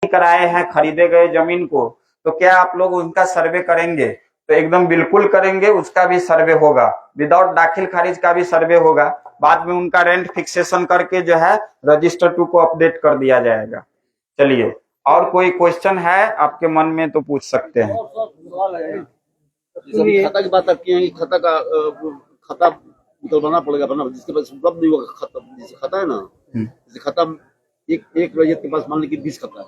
कराए हैं खरीदे गए जमीन को, तो क्या आप लोग उनका सर्वे करेंगे? तो एकदम बिल्कुल करेंगे, उसका भी सर्वे होगा, विदाउट दाखिल खारिज का भी सर्वे होगा। बाद में उनका रेंट फिक्सेशन करके जो है रजिस्टर 2 को अपडेट कर दिया जाएगा। चलिए, और कोई क्वेश्चन है आपके मन में तो पूछ सकते हैं। खाता की बात आप किए हैं, खाता का खाता निकलवाना पड़ेगा, वरना जिसके पास उपलब्ध नहीं होगा खाता, जैसे खाता है ना, जैसे खाता एक रैयत के पास मान लीजिए 20 खाता है,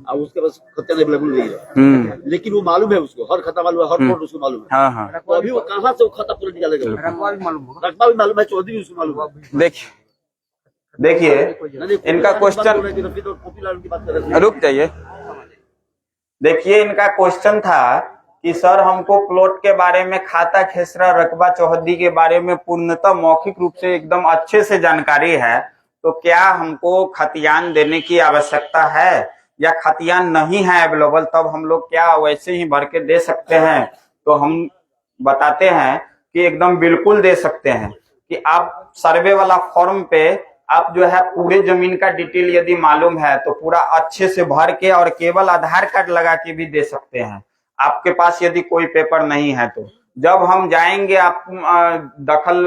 और उसके पास खाता अवेलेबल नहीं है, लेकिन वो मालूम है, उसको हर खाता मालूम है, हर कोड उसको मालूम है, तो अभी वो कहाँ से वो खाता पूरा निकालेगा? रकबा भी मालूम है, चौधरी भी उसको मालूम है। देखिए इनका क्वेश्चन, रुक जाइए। देखिए इनका क्वेश्चन था कि सर हमको प्लॉट के बारे में, खाता खेसरा रकबा चौहद्दी के बारे में पूर्णतः मौखिक रूप से एकदम अच्छे से जानकारी है, तो क्या हमको खतियान देने की आवश्यकता है या खतियान नहीं है अवेलेबल, तब हम लोग क्या वैसे ही भर के दे सकते हैं? तो हम बताते हैं कि एकदम बिल्कुल दे सकते हैं, कि आप सर्वे वाला फॉर्म पे आप जो है पूरे जमीन का डिटेल यदि मालूम है तो पूरा अच्छे से भर के और केवल आधार कार्ड लगा के भी दे सकते हैं। आपके पास यदि कोई पेपर नहीं है तो जब हम जाएंगे आप दखल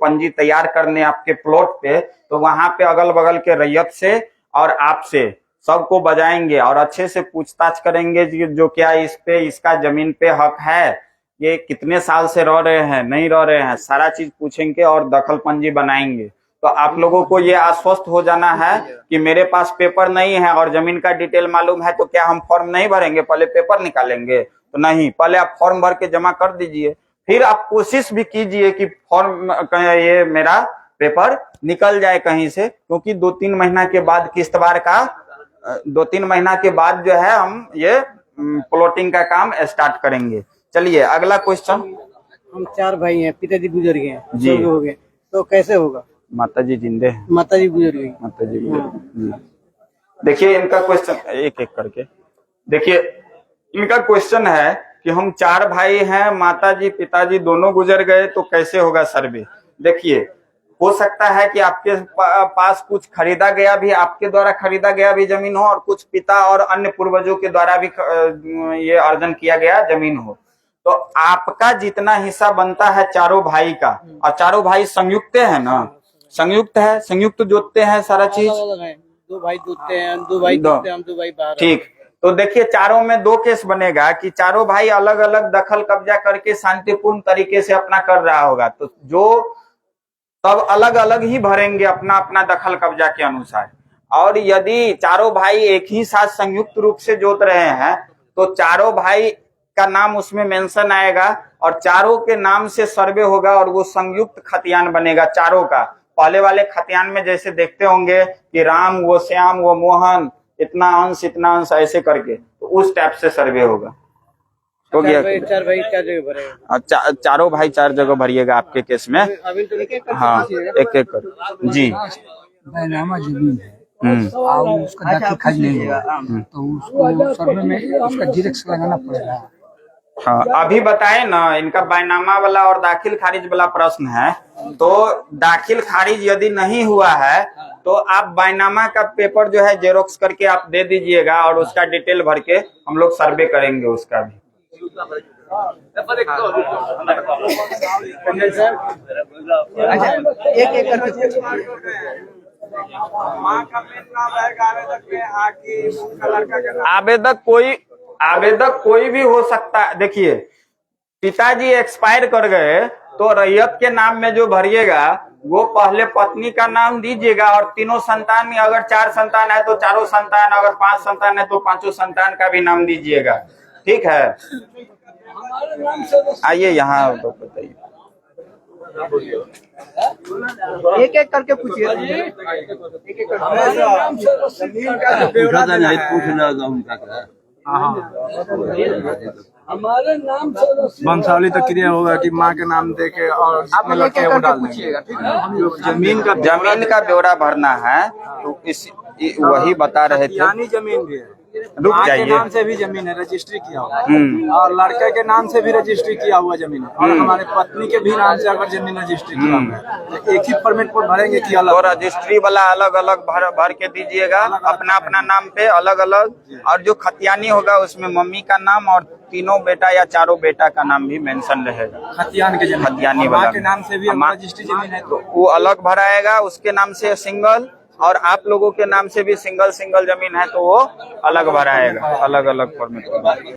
पंजी तैयार करने आपके प्लॉट पे, तो वहां पे अगल बगल के रैयत से और आपसे सबको बजाएंगे और अच्छे से पूछताछ करेंगे जो क्या इस पे, इसका जमीन पे हक है, ये कितने साल से रह रहे हैं, नहीं रह रहे हैं, सारा चीज पूछेंगे और दखल पंजी बनाएंगे। तो आप लोगों को ये आश्वस्त हो जाना है कि मेरे पास पेपर नहीं है और जमीन का डिटेल मालूम है, तो क्या हम फॉर्म नहीं भरेंगे, पहले पेपर निकालेंगे? तो नहीं, पहले आप फॉर्म भर के जमा कर दीजिए, फिर आप कोशिश भी कीजिए कि फॉर्म ये मेरा पेपर निकल जाए कहीं से, क्योंकि 2-3 महीना के बाद किस्तवार का 2-3 महीना के बाद जो है हम ये प्लॉटिंग का काम स्टार्ट करेंगे। चलिए अगला क्वेश्चन। हम 4 भाई हैं, पिताजी गुजर गए हैं जी, हो गए, तो कैसे होगा? माताजी जिंदे हैं, माताजी गुजर गई। माताजी गुजर। देखिए इनका क्वेश्चन एक एक करके देखिए। इनका क्वेश्चन है कि हम 4 भाई हैं, माताजी पिताजी दोनों गुजर गए, तो कैसे होगा सर्वे? देखिए, हो सकता है कि आपके पास कुछ खरीदा गया भी, आपके द्वारा खरीदा गया भी जमीन हो, और कुछ पिता और अन्य पूर्वजों के द्वारा भी ये अर्जन किया गया जमीन हो। तो आपका जितना हिस्सा बनता है चारों भाई का, और चारों भाई संयुक्त है ना, संयुक्त है, संयुक्त जोतते हैं सारा चीज। 2 भाई जोतते हैं, 2 भाई जोतते हैं, हम 2 भाई बाहर। ठीक, तो देखिए चारों में 2 केस बनेगा कि चारों भाई अलग अलग दखल कब्जा करके शांतिपूर्ण तरीके से अपना कर रहा होगा, तो जो तब अलग अलग ही भरेंगे अपना अपना दखल कब्जा के अनुसार। और यदि चारों भाई एक ही साथ संयुक्त रूप से जोत रहे हैं, तो चारों भाई का नाम उसमें मेंशन आएगा और चारों के नाम से सर्वे होगा और वो संयुक्त खतियान बनेगा चारों का। पहले वाले खतियान में जैसे देखते होंगे कि राम वो श्याम वो मोहन, इतना अंश ऐसे करके, तो उस टाइप से सर्वे होगा। हो गया? 4 भाई 4 जगह भरेगा। चारों भाई 4 जगह भरिएगा आपके केस में। अभी तो एक हाँ, एक एक कर जी। बैनामा जमीन है और उसका दाखिल खारिज नहीं हुआ, तो उसको सर्वे में उसका जीरेक्स लगाना पड़ेगा। हाँ, अभी बताए ना, इनका बैनामा वाला और दाखिल खारिज वाला प्रश्न है। तो दाखिल खारिज यदि नहीं हुआ है तो आप बैनामा का पेपर जो है जेरोक्स करके आप दे दीजिएगा और उसका डिटेल भर के हम लोग सर्वे करेंगे उसका भी। एक एक करके आवेदक कोई भी हो सकता है। देखिए, पिताजी एक्सपायर कर गए तो रैयत के नाम में जो भरिएगा वो पहले पत्नी का नाम दीजिएगा, और तीनों संतान, अगर 4 संतान है तो चारों संतान, अगर 5 संतान है तो 5 संतान का भी नाम दीजिएगा। ठीक है, आइए यहाँ तो बताइए। एक एक करके पूछिए। हमारे नाम से वंशावली तक क्रिया होगा कि माँ के नाम दे के और आप लड़के वो डाल पूछिएगा। जमीन का ब्यौरा भरना है, तो इस वही बता रहे थे। जमीन भी है। रुक माँ के जाइए। नाम से भी जमीन है, रजिस्ट्री किया हुआ है, और लड़के के नाम से भी रजिस्ट्री किया हुआ जमीन है, और हमारे पत्नी के भी नाम से अगर जमीन रजिस्ट्री किया हुआ है तो एक ही फॉर्मेट पर भरेंगे कि तो अलग? रजिस्ट्री वाला अलग अलग भर के दीजिएगा अपना अपना नाम पे अलग अलग, और जो खतियानी होगा उसमें मम्मी का नाम और तीनों बेटा या चारों बेटा का नाम भी मेंशन रहेगा। खतियान के जमीन, खतियानी माँ वाला के नाम से भी माँ- रजिस्ट्री जमीन है तो वो अलग भराएगा, उसके नाम से सिंगल, और आप लोगों के नाम से भी सिंगल सिंगल जमीन है तो वो अलग भराएगा, अलग अलग फॉर्मेट।